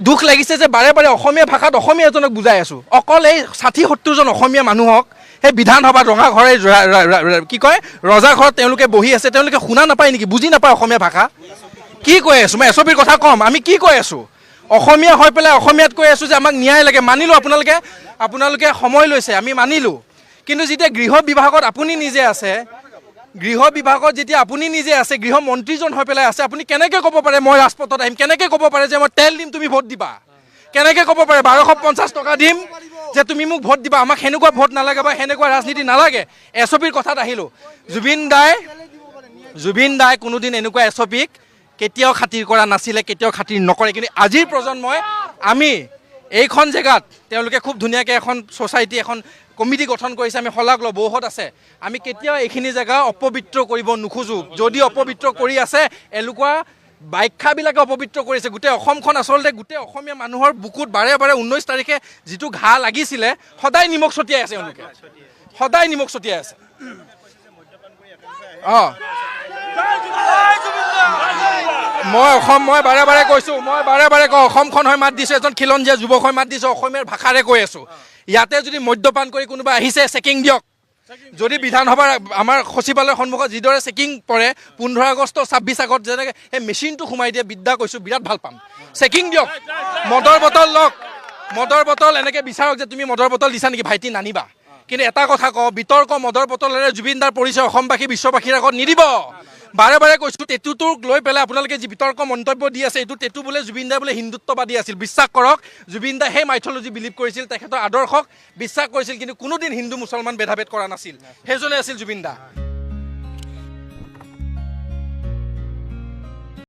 দুখ লাগিছে যে বাৰে বাৰে অসমীয়া ভাষাত অসমীয়া এজনক বুজাই আছোঁ অকল এই ৬০-৭০জন অসমীয়া মানুহক সেই বিধানসভাত ৰঙা ঘৰে কি কয় ৰজা ঘৰত তেওঁলোকে বহি আছে তেওঁলোকে শুনা নাপায় নেকি বুজি নাপায় অসমীয়া ভাষা কি কৈ আছোঁ মই এছপিৰ কথা ক'ম আমি কি কৈ আছোঁ অসমীয়া হৈ পেলাই অসমীয়াত কৈ আছোঁ যে আমাক ন্যায় লাগে মানিলোঁ আপোনালোকে সময় লৈছে আমি মানিলোঁ কিন্তু যেতিয়া গৃহ বিভাগত আপুনি নিজে আছে গৃহ বিভাগত যেতিয়া আপুনি নিজে আছে গৃহমন্ত্ৰীজন হৈ পেলাই আছে আপুনি কেনেকৈ ক'ব পাৰে মই ৰাজপথত আহিম কেনেকৈ ক'ব পাৰে যে মই তেল দিম তুমি ভোট দিবা কেনেকৈ ক'ব পাৰে ১২৫০ টকা দিম যে তুমি মোক ভোট দিবা আমাক সেনেকুৱা ভোট নালাগে বা সেনেকুৱা ৰাজনীতি নালাগে এছপিৰ কথাত আহিলোঁ জুবিন দাই কোনোদিন এনেকুৱা এছপিক কেতিয়াও খাতিৰ কৰা নাছিলে কেতিয়াও খাতিৰ নকৰে কিন্তু আজিৰ প্ৰজন্মই আমি এইখন জেগাত তেওঁলোকে খুব ধুনীয়াকৈ এখন ছ'চাইটি এখন কমিটি গঠন কৰিছে আমি শলাগ লওঁ বৌহত আছে আমি কেতিয়াও এইখিনি জেগা অপবিত্ৰ কৰিব নোখোজোঁ যদি অপবিত্ৰ কৰি আছে এনেকুৱা ব্যাখ্যাবিলাকে অপবিত্ৰ কৰিছে গোটেই অসমখন আচলতে গোটেই অসমীয়া মানুহৰ বুকুত বাৰে বাৰে 19 তাৰিখে যিটো ঘাঁ লাগিছিলে সদায় নিমখ ছটিয়াই আছে এওঁলোকে সদায় নিমখ ছটিয়াই আছে অঁ মই বাৰে বাৰে কৈছোঁ অসমখন হৈ মাত দিছোঁ এজন খিলঞ্জীয়া যুৱক হৈ মাত দিছোঁ অসমীয়াৰ ভাষাৰে কৈ আছোঁ ইয়াতে যদি মদ্যপান কৰি কোনোবা আহিছে চেকিং দিয়ক যদি বিধানসভাৰ আমাৰ সচিবালয়ৰ সন্মুখত যিদৰে চেকিং পৰে 15 আগষ্ট 26 আগত যেনেকৈ সেই মেচিনটো সোমাই দিয়ে বিদ্যা কৈছোঁ বিৰাট ভাল পাম চেকিং দিয়ক মদৰ বটল লওক মদৰ বটল এনেকৈ বিচাৰক যে তুমি মদৰ বটল দিছা নেকি ভাইটি নানিবা কিন্তু এটা কথা কওঁ বিতৰ্ক মদৰ বটলেৰে জুবিনদাৰ পৰিচয় অসমবাসী বিশ্ববাসীৰ আগত নিদিব বাৰে বাৰে কৈছোঁ টেটুটোক লৈ পেলাই আপোনালোকে যি বিতৰ্ক মন্তব্য দি আছে এইটো টেটু বোলে জুবিন দাই বোলে হিন্দুত্ববাদী আছিল বিশ্বাস কৰক জুবিন দাই সেই মাইথলজি বিলিভ কৰিছিল তেখেতৰ আদৰ্শক বিশ্বাস কৰিছিল কিন্তু কোনোদিন হিন্দু মুছলমান ভেদাভেদ কৰা নাছিল সেইজনে আছিল জুবিন দা